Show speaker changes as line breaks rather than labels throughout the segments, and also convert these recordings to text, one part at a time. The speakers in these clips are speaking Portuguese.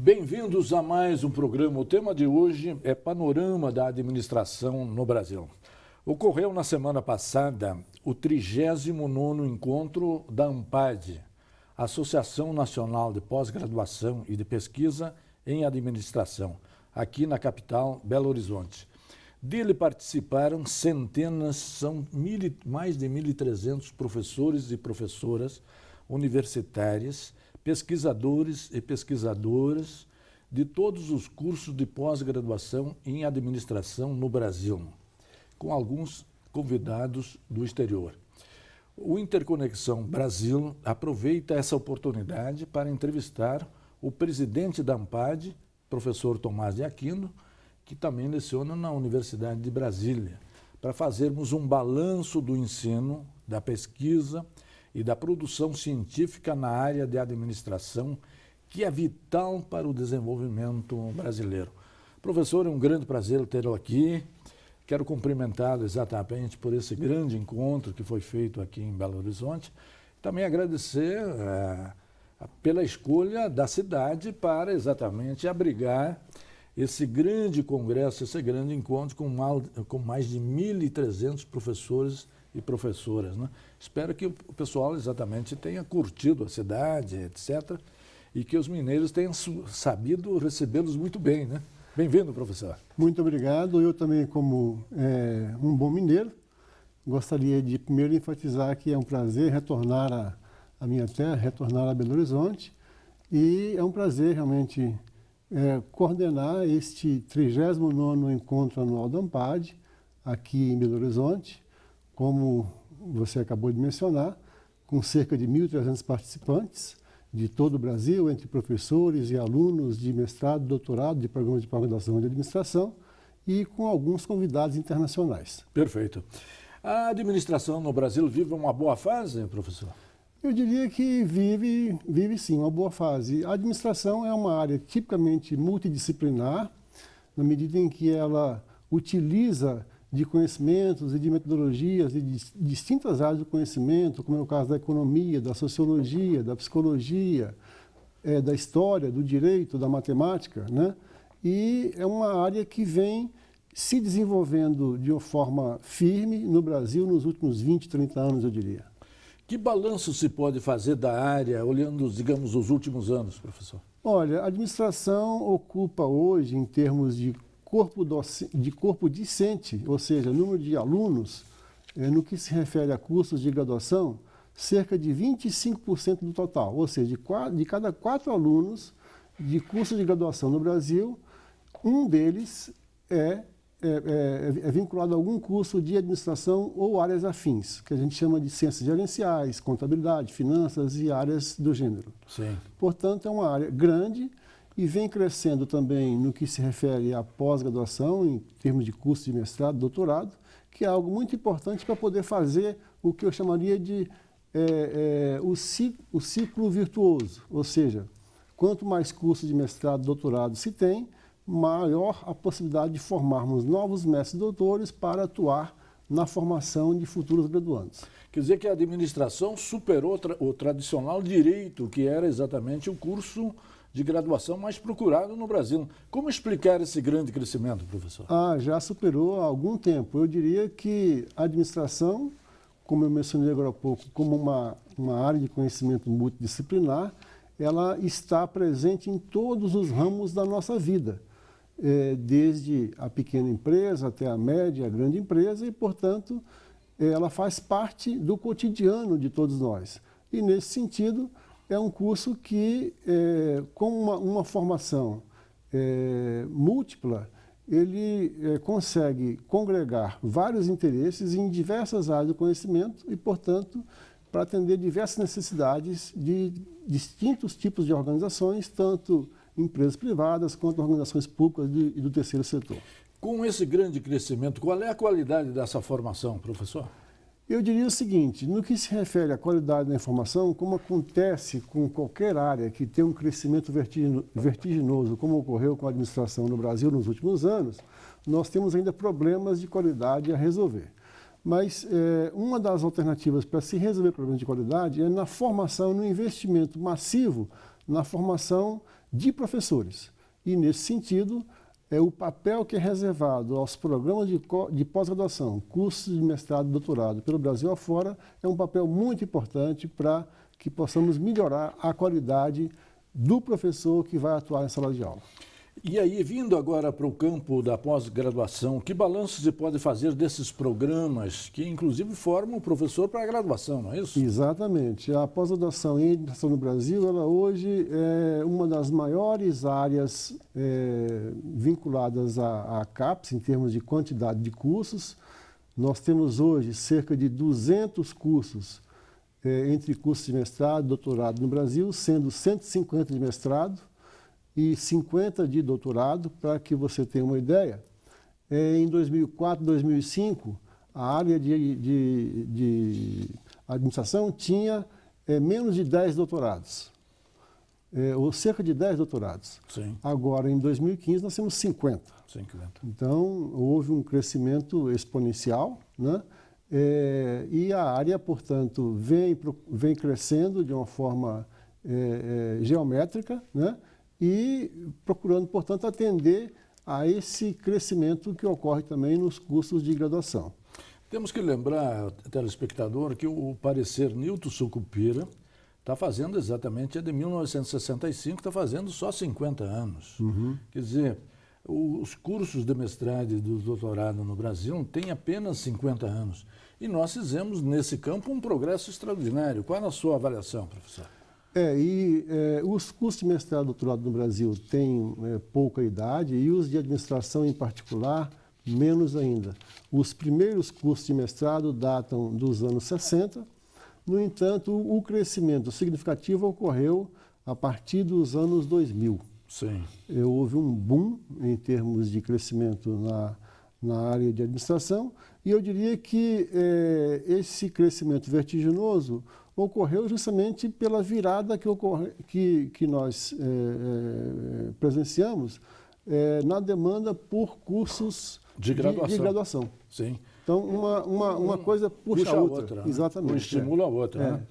Bem-vindos a mais um programa. O tema de hoje é Panorama da Administração no Brasil. Ocorreu na semana passada o 39º encontro da ANPAD, Associação Nacional de Pós-Graduação e de Pesquisa em Administração, aqui na capital, Belo Horizonte. Dele participaram centenas, mais de 1.300 professores e professoras universitárias, pesquisadores e pesquisadoras de todos os cursos de pós-graduação em administração no Brasil, com alguns convidados do exterior. O Interconexão Brasil aproveita essa oportunidade para entrevistar o presidente da ANPAD, professor Tomás de Aquino, que também leciona na Universidade de Brasília, para fazermos um balanço do ensino, da pesquisa e da produção científica na área de administração, que é vital para o desenvolvimento brasileiro. Professor, é um grande prazer tê-lo aqui. Quero cumprimentá-lo exatamente por esse grande encontro que foi feito aqui em Belo Horizonte. Também agradecer pela escolha da cidade para exatamente abrigar esse grande congresso, esse grande encontro com mais de 1.300 professores e professoras, né? Espero que o pessoal exatamente tenha curtido a cidade, etc., e que os mineiros tenham sabido recebê-los muito bem, né? Bem-vindo, professor.
Muito obrigado. Eu também, como um bom mineiro, gostaria de primeiro enfatizar que é um prazer retornar à minha terra, retornar a Belo Horizonte, e é um prazer realmente coordenar este 39º Encontro Anual da ANPAD, aqui em Belo Horizonte, como você acabou de mencionar, com cerca de 1.300 participantes de todo o Brasil, entre professores e alunos de mestrado, doutorado, de programas de pós-graduação e de administração, e com alguns convidados internacionais.
Perfeito. A administração no Brasil vive uma boa fase, professor?
Eu diria que vive sim, uma boa fase. A administração é uma área tipicamente multidisciplinar, na medida em que ela utiliza de conhecimentos e de metodologias de distintas áreas do conhecimento, como é o caso da economia, da sociologia, da psicologia, da história, do direito, da matemática, né? E é uma área que vem se desenvolvendo de uma forma firme no Brasil nos últimos 20, 30 anos, eu diria.
Que balanço se pode fazer da área, olhando, digamos, os últimos anos, professor?
Olha, a administração ocupa hoje, em termos de corpo discente, ou seja, número de alunos, no que se refere a cursos de graduação, cerca de 25% do total. Ou seja, de cada 4 alunos de curso de graduação no Brasil, um deles é vinculado a algum curso de administração ou áreas afins, que a gente chama de ciências gerenciais, contabilidade, finanças e áreas do gênero.
Sim.
Portanto, é uma área grande e vem crescendo também no que se refere à pós-graduação, em termos de curso de mestrado, doutorado, que é algo muito importante para poder fazer o que eu chamaria de o ciclo virtuoso. Ou seja, quanto mais cursos de mestrado, doutorado se tem, maior a possibilidade de formarmos novos mestres doutores para atuar na formação de futuros graduandos.
Quer dizer que a administração superou o tradicional direito, que era exatamente o curso de graduação mais procurado no Brasil. Como explicar esse grande crescimento, professor?
Já superou há algum tempo. Eu diria que a administração, como eu mencionei agora há pouco, como uma área de conhecimento multidisciplinar, ela está presente em todos os ramos da nossa vida, desde a pequena empresa até a média, a grande empresa, e, portanto, ela faz parte do cotidiano de todos nós. E, nesse sentido, é um curso que, com uma formação múltipla, ele consegue congregar vários interesses em diversas áreas do conhecimento e, portanto, para atender diversas necessidades de distintos tipos de organizações, tanto empresas privadas quanto organizações públicas e do terceiro setor.
Com esse grande crescimento, qual é a qualidade dessa formação, professor?
Eu diria o seguinte, no que se refere à qualidade da informação, como acontece com qualquer área que tem um crescimento vertiginoso, como ocorreu com a administração no Brasil nos últimos anos, nós temos ainda problemas de qualidade a resolver. Mas uma das alternativas para se resolver problemas de qualidade é na formação, no investimento massivo na formação de professores. E, nesse sentido, o papel que é reservado aos programas de pós-graduação, cursos de mestrado e doutorado pelo Brasil afora, é um papel muito importante para que possamos melhorar a qualidade do professor que vai atuar em sala de aula.
E aí, vindo agora para o campo da pós-graduação, que balanço se pode fazer desses programas que, inclusive, formam o professor para a graduação, não é isso?
Exatamente. A pós-graduação em administração no Brasil, ela hoje é uma das maiores áreas vinculadas à CAPES, em termos de quantidade de cursos. Nós temos hoje cerca de 200 cursos entre cursos de mestrado e doutorado no Brasil, sendo 150 de mestrado e 50 de doutorado. Para que você tenha uma ideia, em 2004, 2005, a área de administração tinha menos de 10 doutorados, ou cerca de 10 doutorados.
Sim.
Agora, em 2015, nós temos 50.
50.
Então, houve um crescimento exponencial, né? E a área, portanto, vem crescendo de uma forma geométrica, né? E procurando, portanto, atender a esse crescimento que ocorre também nos cursos de graduação.
Temos que lembrar, telespectador, que o parecer Nilton Sucupira está fazendo exatamente, é de 1965, está fazendo só 50 anos.
Uhum.
Quer dizer, os cursos de mestrado e do doutorado no Brasil têm apenas 50 anos. E nós fizemos, nesse campo, um progresso extraordinário. Qual é a sua avaliação, professor?
Os cursos de mestrado e doutorado no Brasil têm pouca idade e os de administração, em particular, menos ainda. Os primeiros cursos de mestrado datam dos anos 60. No entanto, o crescimento significativo ocorreu a partir dos anos 2000.
Sim.
Houve um boom em termos de crescimento na área de administração, e eu diria que esse crescimento vertiginoso ocorreu justamente pela virada que nós presenciamos na demanda por cursos de graduação.
Sim.
Então, uma coisa puxa a outra.
Né?
Exatamente.
Um estimula a outra. Né?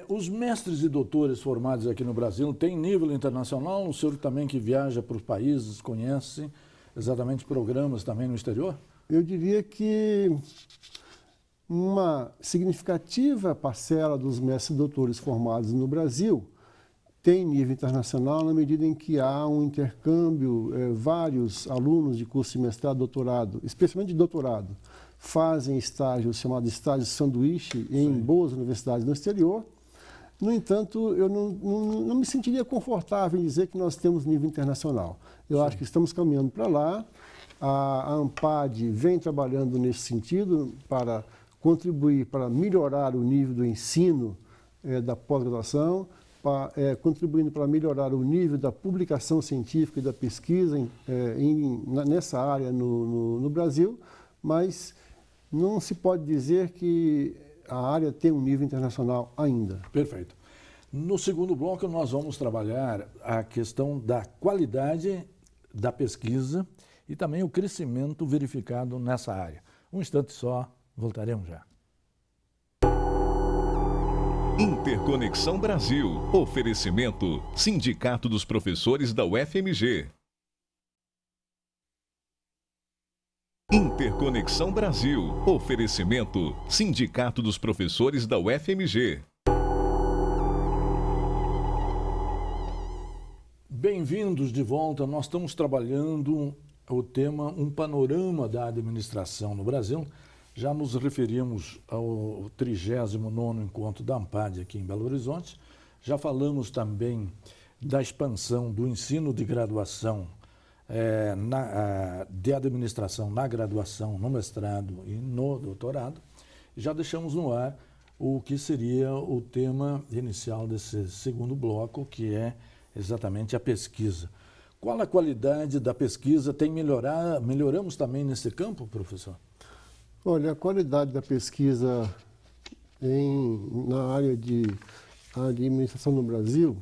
Os mestres e doutores formados aqui no Brasil têm nível internacional? O senhor também que viaja para os países, conhece exatamente programas também no exterior?
Eu diria que uma significativa parcela dos mestres e doutores formados no Brasil tem nível internacional na medida em que há um intercâmbio, vários alunos de curso de mestrado e doutorado, especialmente de doutorado, fazem estágios chamados estágios sanduíche em boas universidades no exterior. No entanto, eu não me sentiria confortável em dizer que nós temos nível internacional. Eu acho que estamos caminhando para lá. A ANPAD vem trabalhando nesse sentido para contribuir para melhorar o nível do ensino da pós-graduação, contribuindo para melhorar o nível da publicação científica e da pesquisa nessa área no Brasil, mas não se pode dizer que a área tem um nível internacional ainda.
Perfeito. No segundo bloco, nós vamos trabalhar a questão da qualidade da pesquisa e também o crescimento verificado nessa área. Um instante só, voltaremos já.
Interconexão Brasil. Oferecimento: Sindicato dos Professores da UFMG. Interconexão Brasil. Oferecimento: Sindicato dos Professores da UFMG.
Bem-vindos de volta. Nós estamos trabalhando o tema Um Panorama da Administração no Brasil. Já nos referimos ao 39º Encontro da ANPAD aqui em Belo Horizonte. Já falamos também da expansão do ensino de graduação de administração na graduação, no mestrado e no doutorado. Já deixamos no ar o que seria o tema inicial desse segundo bloco, que é exatamente a pesquisa. Qual a qualidade da pesquisa? Tem melhoramos também nesse campo, professor?
Olha, a qualidade da pesquisa na área de administração no Brasil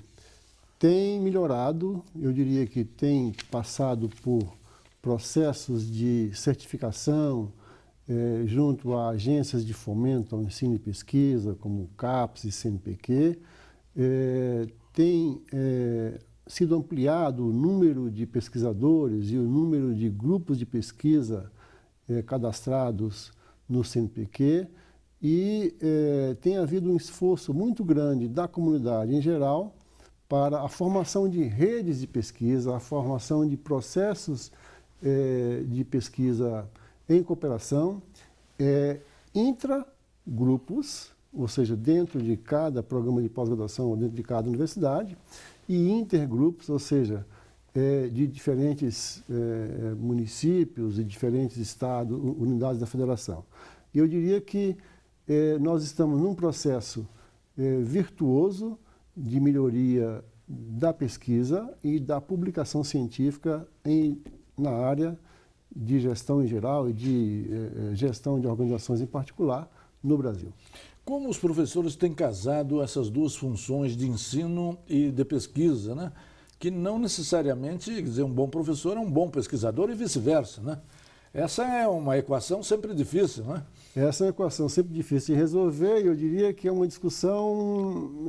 tem melhorado. Eu diria que tem passado por processos de certificação junto a agências de fomento ao ensino e pesquisa, como o CAPES e CNPq. tem sido ampliado o número de pesquisadores e o número de grupos de pesquisa cadastrados no CNPq e tem havido um esforço muito grande da comunidade em geral para a formação de redes de pesquisa, a formação de processos de pesquisa em cooperação, intragrupos, ou seja, dentro de cada programa de pós-graduação ou dentro de cada universidade, e intergrupos, ou seja, de diferentes municípios e diferentes estados, unidades da federação. E eu diria que nós estamos num processo virtuoso de melhoria da pesquisa e da publicação científica na área de gestão em geral e de gestão de organizações em particular no Brasil.
Como os professores têm casado essas duas funções de ensino e de pesquisa, né? Que não necessariamente, quer dizer, um bom professor é um bom pesquisador e vice-versa, né? Essa é uma equação sempre difícil, né?
Essa é uma equação sempre difícil de resolver e eu diria que é uma discussão,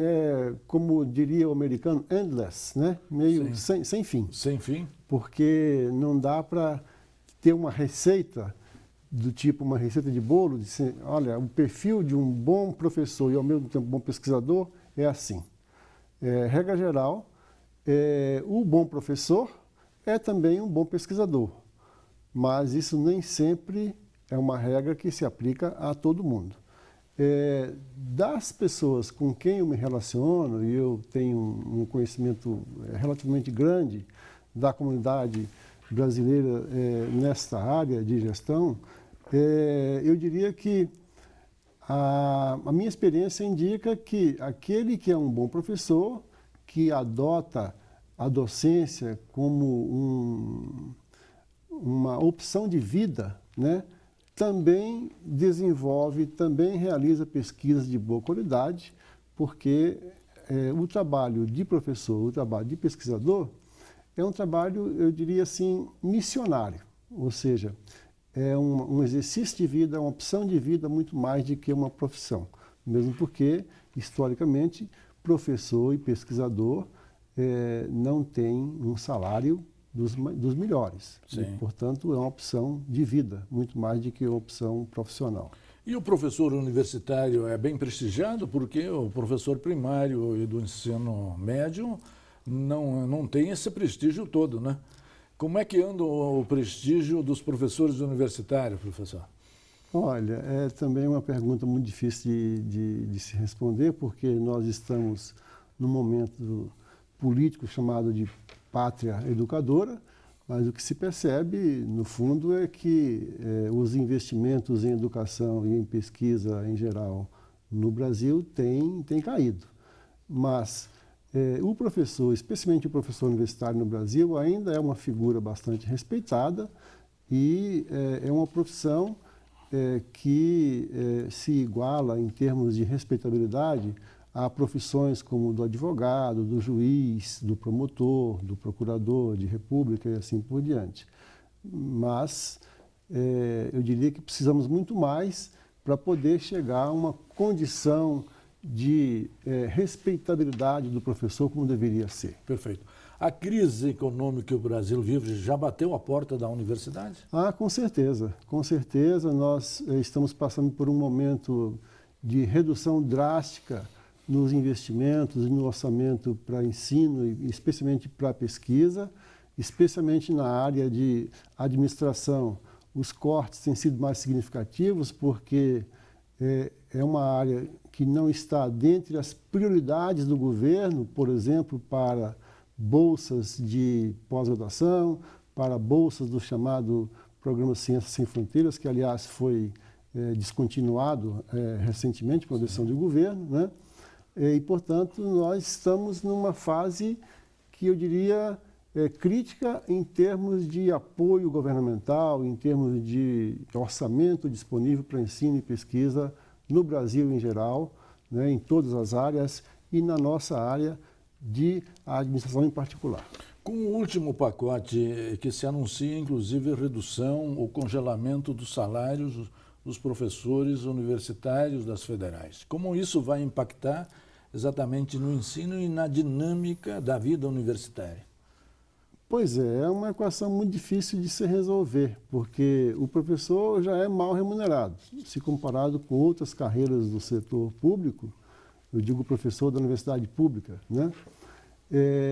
como diria o americano, endless, né? Meio sem fim.
Sem fim.
Porque não dá para ter uma receita do tipo uma receita de bolo, de ser, olha, o perfil de um bom professor e ao mesmo tempo bom pesquisador é assim. Regra geral, o bom professor é também um bom pesquisador, mas isso nem sempre é uma regra que se aplica a todo mundo. Das pessoas com quem eu me relaciono, e eu tenho um conhecimento relativamente grande da comunidade brasileira nesta área de gestão, eu diria que a minha experiência indica que aquele que é um bom professor, que adota a docência como uma opção de vida, né, também desenvolve, também realiza pesquisas de boa qualidade, porque o trabalho de professor, o trabalho de pesquisador, é um trabalho, eu diria assim, missionário, ou seja, é um exercício de vida, uma opção de vida muito mais do que uma profissão. Mesmo porque, historicamente, professor e pesquisador não têm um salário dos melhores. E, portanto, é uma opção de vida, muito mais do que uma opção profissional.
E o professor universitário é bem prestigiado porque o professor primário e do ensino médio não tem esse prestígio todo, né? Como é que anda o prestígio dos professores universitários, professor?
Olha, é também uma pergunta muito difícil de se responder, porque nós estamos num momento político chamado de pátria educadora, mas o que se percebe, no fundo, é que os investimentos em educação e em pesquisa em geral no Brasil têm caído. Mas o professor, especialmente o professor universitário no Brasil, ainda é uma figura bastante respeitada e é uma profissão que se iguala em termos de respeitabilidade a profissões como do advogado, do juiz, do promotor, do procurador de república e assim por diante. Mas eu diria que precisamos muito mais para poder chegar a uma condição de respeitabilidade do professor como deveria ser.
Perfeito. A crise econômica que o Brasil vive já bateu a porta da universidade?
Com certeza. Com certeza nós estamos passando por um momento de redução drástica nos investimentos e no orçamento para ensino, e especialmente para pesquisa, especialmente na área de administração. Os cortes têm sido mais significativos porque é uma área que não está dentre as prioridades do governo, por exemplo, para bolsas de pós-graduação, para bolsas do chamado Programa Ciências Sem Fronteiras, que, aliás, foi descontinuado recentemente por decisão do governo, né? E, portanto, nós estamos numa fase que eu diria crítica em termos de apoio governamental, em termos de orçamento disponível para ensino e pesquisa no Brasil em geral, né, em todas as áreas e na nossa área de administração em particular.
Com o último pacote que se anuncia, inclusive, redução ou congelamento dos salários dos professores universitários das federais. Como isso vai impactar exatamente no ensino e na dinâmica da vida universitária?
Pois é uma equação muito difícil de se resolver, porque o professor já é mal remunerado. Se comparado com outras carreiras do setor público, eu digo professor da universidade pública, né?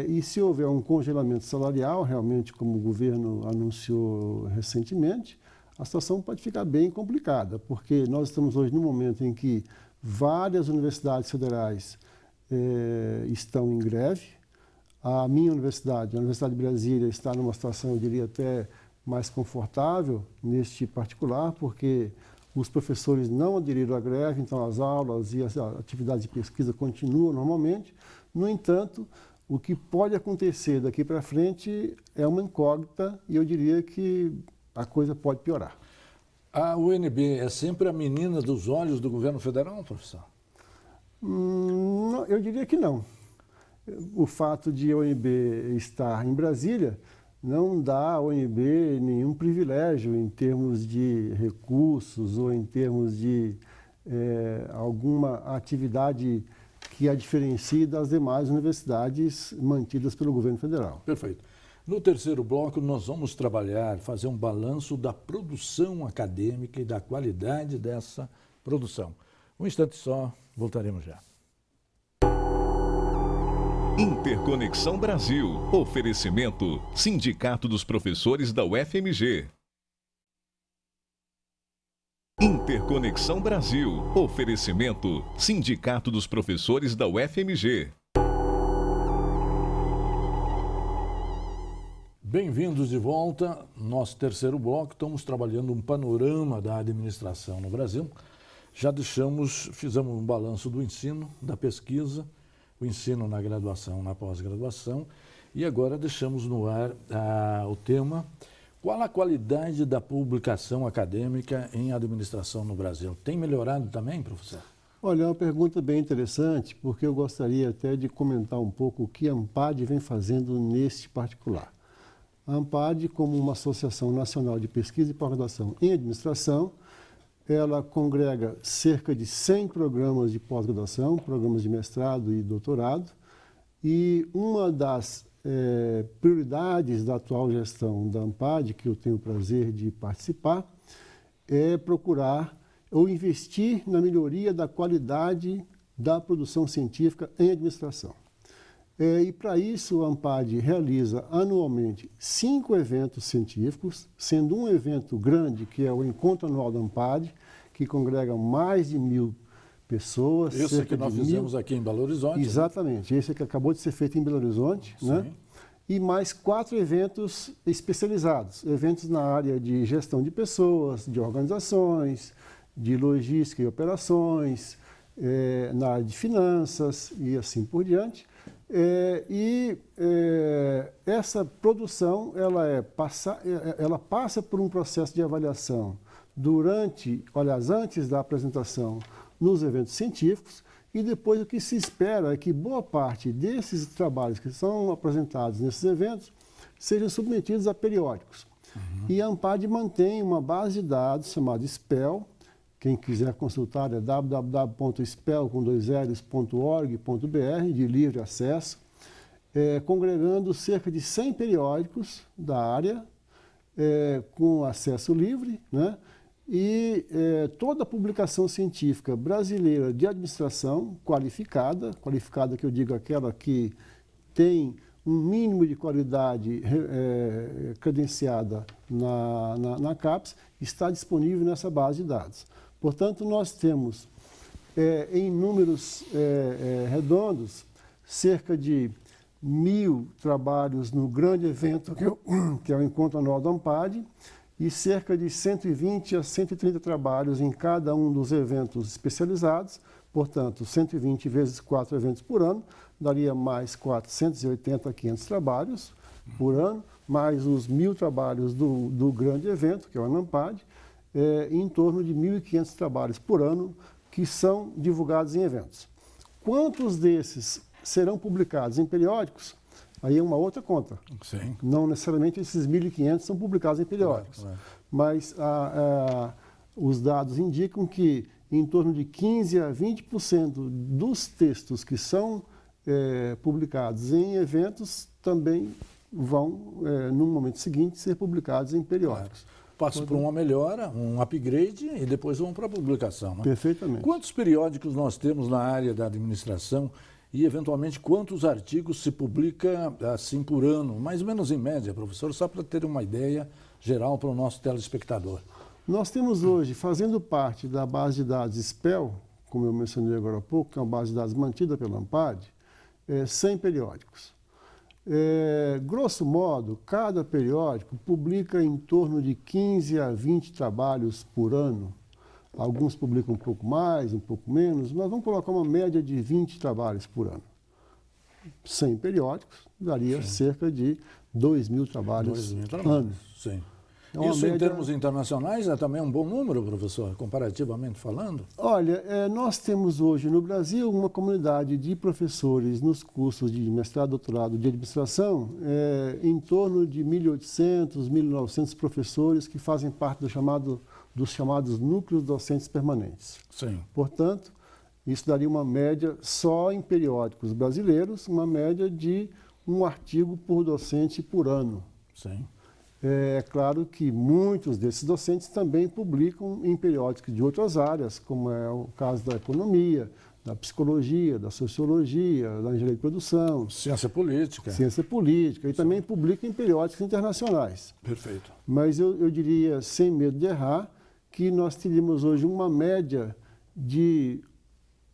E se houver um congelamento salarial, realmente, como o governo anunciou recentemente, a situação pode ficar bem complicada, porque nós estamos hoje num momento em que várias universidades federais estão em greve. A minha universidade, a Universidade de Brasília, está numa situação, eu diria, até mais confortável neste particular, porque os professores não aderiram à greve, então as aulas e as atividades de pesquisa continuam normalmente. No entanto, o que pode acontecer daqui para frente é uma incógnita e eu diria que a coisa pode piorar.
A UNB é sempre a menina dos olhos do governo federal, professor?
Não, eu diria que não. O fato de a UNB estar em Brasília não dá à UNB nenhum privilégio em termos de recursos ou em termos de alguma atividade que a diferencie das demais universidades mantidas pelo governo federal.
Perfeito. No terceiro bloco, nós vamos fazer um balanço da produção acadêmica e da qualidade dessa produção. Um instante só, voltaremos já.
Interconexão Brasil. Oferecimento: Sindicato dos Professores da UFMG. Interconexão Brasil. Oferecimento: Sindicato dos Professores da UFMG.
Bem-vindos de volta. Nosso terceiro bloco, estamos trabalhando um panorama da administração no Brasil. Já fizemos um balanço do ensino, da pesquisa, o ensino na graduação, na pós-graduação, e agora deixamos no ar o tema: qual a qualidade da publicação acadêmica em administração no Brasil? Tem melhorado também, professor?
Olha, é uma pergunta bem interessante, porque eu gostaria até de comentar um pouco o que a ANPAD vem fazendo neste particular. A ANPAD, como uma associação nacional de pesquisa e pós-graduação em administração, ela congrega cerca de 100 programas de pós-graduação, programas de mestrado e doutorado, e uma das prioridades da atual gestão da ANPAD, que eu tenho o prazer de participar, é procurar ou investir na melhoria da qualidade da produção científica em administração. E para isso a ANPAD realiza anualmente 5 eventos científicos, sendo um evento grande, que é o Encontro Anual da ANPAD, que congrega mais de 1.000 pessoas.
Esse que nós fizemos aqui em Belo Horizonte.
Exatamente, esse que acabou de ser feito em Belo Horizonte, né? E mais 4 eventos especializados, eventos na área de gestão de pessoas, de organizações, de logística e operações, na área de finanças e assim por diante. Essa produção ela passa por um processo de avaliação antes da apresentação nos eventos científicos, e depois o que se espera é que boa parte desses trabalhos que são apresentados nesses eventos sejam submetidos a periódicos. E a ANPAD mantém uma base de dados chamada SPEL. Quem quiser consultar é www.spel.org.br, de livre acesso, congregando cerca de 100 periódicos da área, com acesso livre, né? E toda a publicação científica brasileira de administração qualificada que eu digo aquela que tem um mínimo de qualidade credenciada na CAPES, está disponível nessa base de dados. Portanto, nós temos, em números redondos, cerca de 1.000 trabalhos no grande evento, que é o Encontro Anual da ANPAD, e cerca de 120 a 130 trabalhos em cada um dos eventos especializados. Portanto, 120 vezes 4 eventos por ano, daria mais 480 a 500 trabalhos por ano, mais os 1.000 trabalhos do grande evento, que é o ANPAD, em torno de 1.500 trabalhos por ano que são divulgados em eventos. Quantos desses serão publicados em periódicos? Aí é uma outra conta.
Sim.
Não necessariamente esses 1.500 são publicados em periódicos, mas os dados indicam que em torno de 15% a 20% dos textos que são publicados em eventos também vão, no momento seguinte, ser publicados em periódicos.
Passa por uma melhora, um upgrade e depois vão para a publicação. Né?
Perfeitamente.
Quantos periódicos nós temos na área da administração e, eventualmente, quantos artigos se publica assim por ano? Mais ou menos em média, professor, só para ter uma ideia geral para o nosso telespectador.
Nós temos hoje, fazendo parte da base de dados SPEL, como eu mencionei agora há pouco, que é uma base de dados mantida pela ANPAD, 100 periódicos. Grosso modo, cada periódico publica em torno de 15 a 20 trabalhos por ano. Alguns publicam um pouco mais, um pouco menos, mas vamos colocar uma média de 20 trabalhos por ano. 100 periódicos daria cerca de 2.000 trabalhos ano.
Sim.
É
Isso
média...
em termos internacionais é também um bom número, professor, comparativamente falando?
Olha, nós temos hoje no Brasil uma comunidade de professores nos cursos de mestrado e doutorado de administração, em torno de 1.800, 1.900 professores que fazem parte dos chamados núcleos docentes permanentes.
Sim.
Portanto, isso daria uma média só em periódicos brasileiros, uma média de um artigo por docente por ano.
Sim.
É claro que muitos desses docentes também publicam em periódicos de outras áreas, como é o caso da economia, da psicologia, da sociologia, da engenharia de produção.
Ciência política.
Ciência política. E também publicam em periódicos internacionais.
Perfeito.
Mas eu diria, sem medo de errar, que nós teríamos hoje uma média de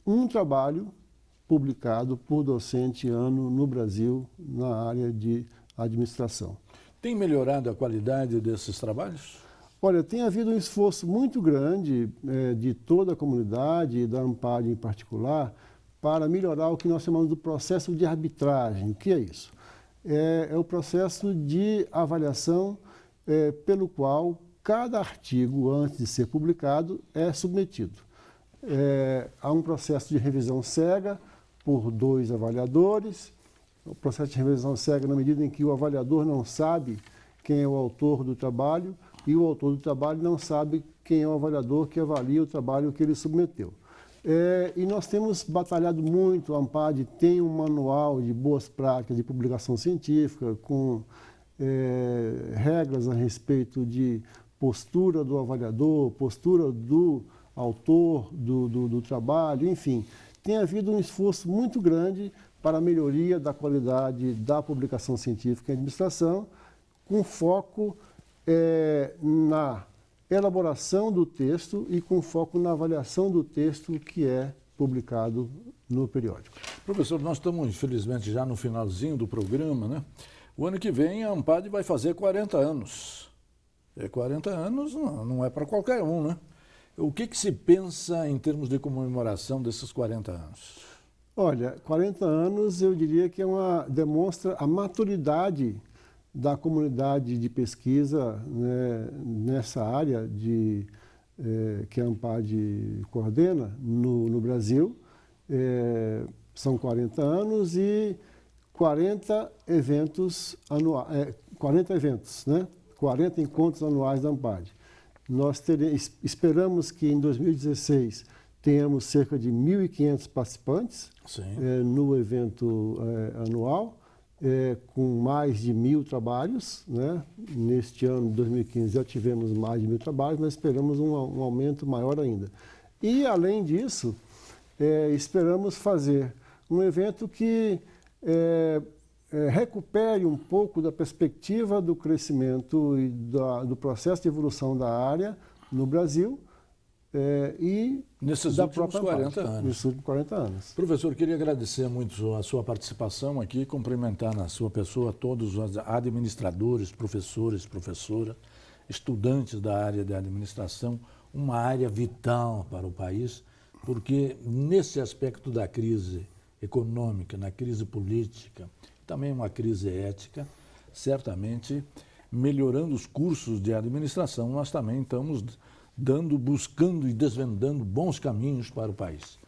um trabalho publicado por docente ano no Brasil na área de administração.
Tem melhorado a qualidade desses trabalhos?
Olha, tem havido um esforço muito grande de toda a comunidade, da ANPAD em particular, para melhorar o que nós chamamos do processo de arbitragem. O que é isso? É o processo de avaliação pelo qual cada artigo, antes de ser publicado, é submetido. Há um processo de revisão cega por 2 avaliadores. O processo de revisão cega na medida em que o avaliador não sabe quem é o autor do trabalho e o autor do trabalho não sabe quem é o avaliador que avalia o trabalho que ele submeteu. E nós temos batalhado muito, a ANPAD tem um manual de boas práticas de publicação científica com regras a respeito de postura do avaliador, postura do autor do trabalho, enfim. Tem havido um esforço muito grande para a melhoria da qualidade da publicação científica em administração, com foco na elaboração do texto e com foco na avaliação do texto que é publicado no periódico.
Professor, nós estamos, infelizmente, já no finalzinho do programa, né? O ano que vem a ANPAD vai fazer 40 anos. 40 anos não é para qualquer um, né? O que se pensa em termos de comemoração desses 40 anos?
Olha, 40 anos eu diria que demonstra a maturidade da comunidade de pesquisa, né, nessa área que a ANPAD coordena no Brasil. São 40 anos e 40 eventos anuais, 40 eventos, né? 40 encontros anuais da ANPAD. Nós esperamos que em 2016 tenhamos cerca de 1.500 participantes no evento anual, com mais de 1.000 trabalhos, né? Neste ano de 2015 já tivemos mais de 1.000 trabalhos, mas esperamos um aumento maior ainda. E, além disso, esperamos fazer um evento que recupere um pouco da perspectiva do crescimento e do processo de evolução da área no Brasil e
nesses
da
últimos
própria
40 anos.
Nesses últimos 40 anos.
Professor, queria agradecer muito a sua participação aqui, cumprimentar na sua pessoa todos os administradores, professores, professoras, estudantes da área de administração, uma área vital para o país, porque nesse aspecto da crise econômica, na crise política, também uma crise ética, certamente melhorando os cursos de administração, nós também estamos buscando e desvendando bons caminhos para o país.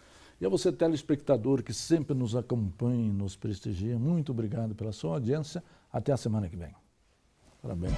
E a você, telespectador, que sempre nos acompanha e nos prestigia, muito obrigado pela sua audiência. Até a semana que vem. Parabéns.